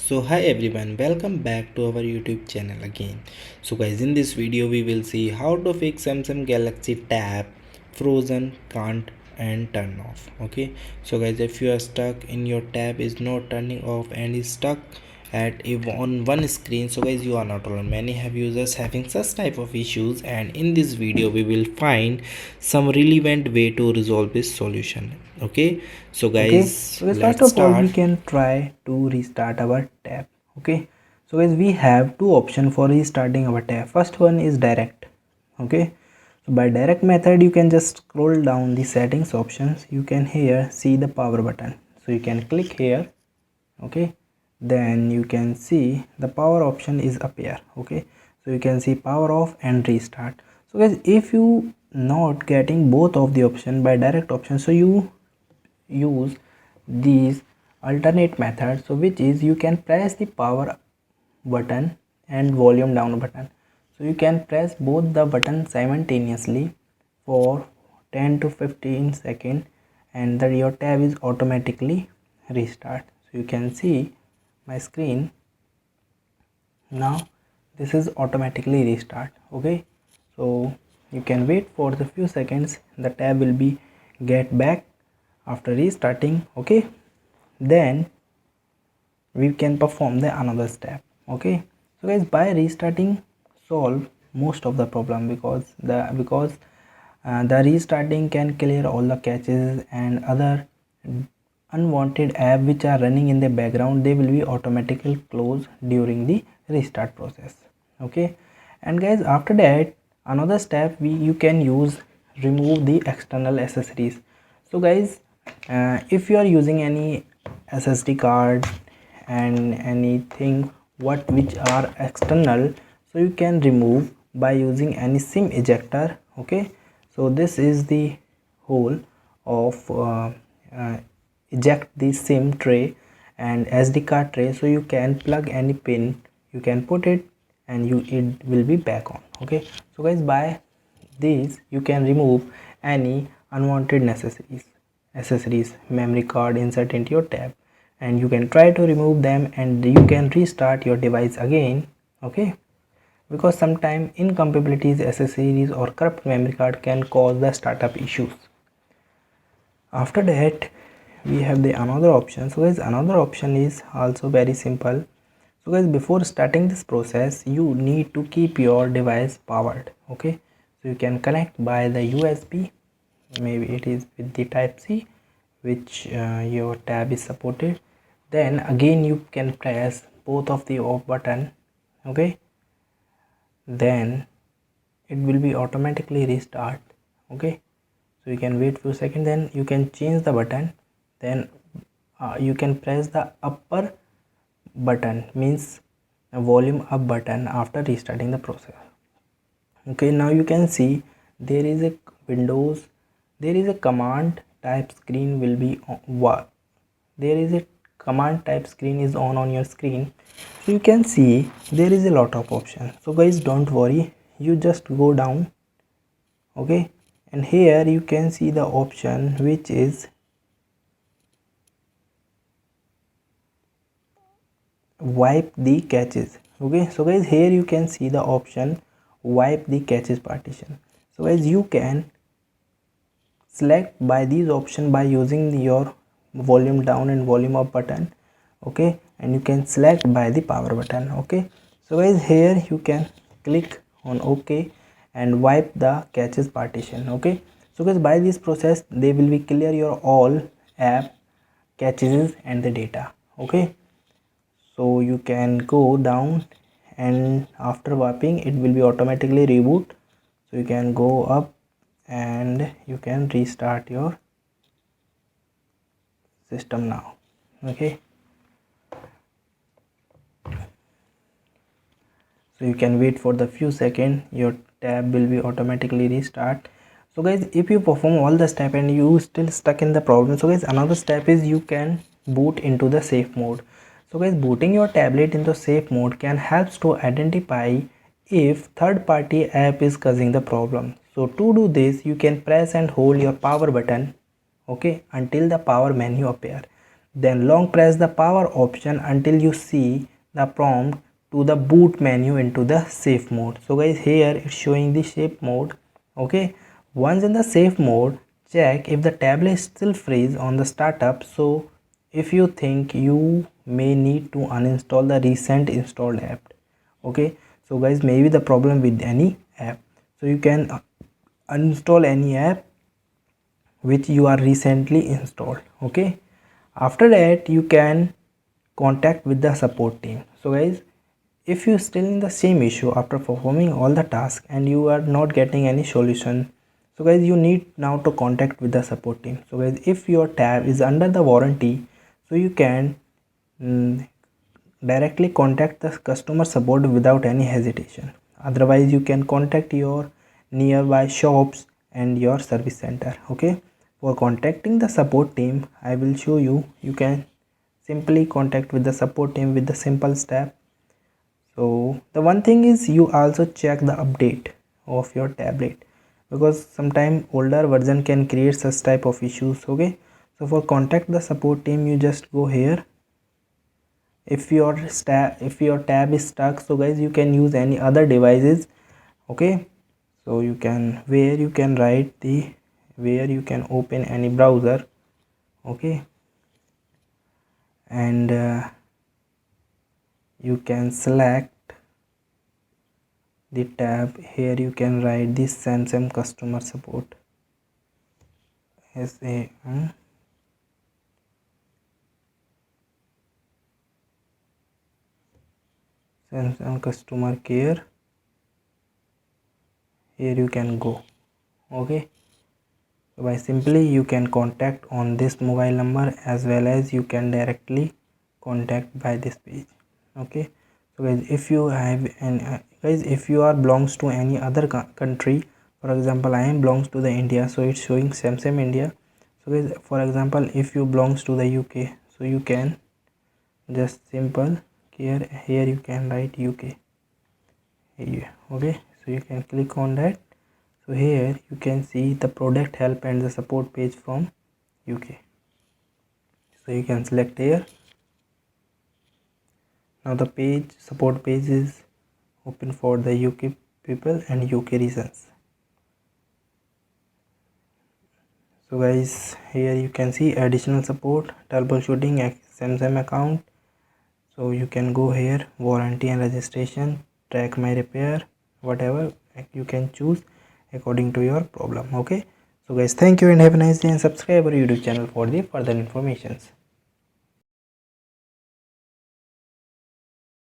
So hi everyone, welcome back to our YouTube channel again. So guys, in this video we will see how to fix Samsung Galaxy Tab frozen, can't and turn off. Okay, so guys, if you are stuck in your tab is not turning off and is stuck at on one screen, so guys, you are not alone. Many have users having such type of issues, and in this video we will find some relevant way to resolve this solution. Okay, so Okay, guys, so guys, first let's of all start. we can try to restart our tab. Okay, so guys, we have two options for restarting our tab. First one is direct. Okay, so by direct method you can just scroll down the settings options. You can here see the power button, so you can click here. Okay, then you can see the power option is appear. Okay, so you can see power off and restart. So guys, if you not getting both of the option by direct option, so you use these alternate methods, so which is you can press the power button and volume down button. So you can press both the buttons simultaneously for 10 to 15 seconds, and that your tab is automatically restart. So you can see my screen now, this is automatically restart. Okay, so you can wait for the few seconds, the tab will be get back after restarting. Okay, then we can perform the another step. Okay, so guys, by restarting solve most of the problem, because the restarting can clear all the caches and other unwanted app which are running in the background. They will be automatically closed during the restart process. Okay, and guys, after that another step you can use remove the external accessories. So guys, if you are using any SSD card and anything which are external, so you can remove by using any sim ejector. Okay, so this is the hole of uh, eject the sim tray and SD card tray. So you can plug any pin, you can put it, and it will be back on. Okay, so guys, by this you can remove any unwanted accessories, memory card insert into your tab, and you can try to remove them and you can restart your device again. Okay, because sometimes incompatibilities, accessories or corrupt memory card can cause the startup issues. After that we have the another option. So guys, another option is also very simple. So guys, before starting this process you need to keep your device powered. Okay, so you can connect by the USB, maybe it is with the type C, which your tab is supported. Then again you can press both of the off button. Okay, then it will be automatically restart. Okay, so you can wait few seconds, then you can change the button. Then you can press the upper button, means a volume up button, after restarting the process. Okay, now you can see there is a windows, there is a command type screen will be on, there is a command type screen is on your screen. So you can see there is a lot of options. So guys, don't worry, you just go down. Okay, and here you can see the option which is wipe the caches. Okay, so guys, here you can see the option wipe the caches partition. So guys, you can select by these option by using your volume down and volume up button. Okay, and you can select by the power button. Okay, so guys, here you can click on OK and wipe the caches partition. Okay, so guys, by this process they will be clear your all app caches and the data. Okay, so you can go down and after wiping it will be automatically reboot. So you can go up and you can restart your system now. Okay, so you can wait for the few seconds, your tab will be automatically restart. So guys, if you perform all the step and you still stuck in the problem, so guys, another step is you can boot into the safe mode. So guys, booting your tablet into safe mode can help to identify if third party app is causing the problem. So to do this, you can press and hold your power button, okay, until the power menu appear. Then long press the power option until you see the prompt to the boot menu into the safe mode. So guys, here it's showing the safe mode. Okay, once in the safe mode, check if the tablet still freeze on the startup. So if you think, you may need to uninstall the recent installed app. Okay, so guys, maybe the problem with any app, so you can uninstall any app which you are recently installed. Okay, after that you can contact with the support team. So guys, if you still in the same issue after performing all the tasks and you are not getting any solution, so guys, you need now to contact with the support team. So guys, if your tab is under the warranty, so you can directly contact the customer support without any hesitation. Otherwise you can contact your nearby shops and your service center. Okay, for contacting the support team, I will show you. You can simply contact with the support team with the simple step. So the one thing is, you also check the update of your tablet, because sometimes older version can create such type of issues. Okay, so for contact the support team, you just go here. If your tab is stuck, so guys, you can use any other devices. Okay, so you can, where you can write the, where you can open any browser. Okay, and you can select the tab. Here you can write this Samsung customer support, Samsung customer care. Here you can go. Okay, so by simply you can contact on this mobile number, as well as you can directly contact by this page. Okay, so guys, if you have an guys, if you are belongs to any other country, for example I am belongs to the India, so it's showing Samsung India. So guys, for example, if you belongs to the UK, so you can just simple here you can write UK here. Okay, so you can click on that. So here you can see the product help and the support page from UK. So you can select here. Now the page, support page is open for the UK people and UK regions. So guys, here you can see additional support, troubleshooting Samsung account. So you can go here, warranty and registration, track my repair, whatever you can choose according to your problem. Okay, so guys, thank you and have a nice day, and subscribe our YouTube channel for the further informations.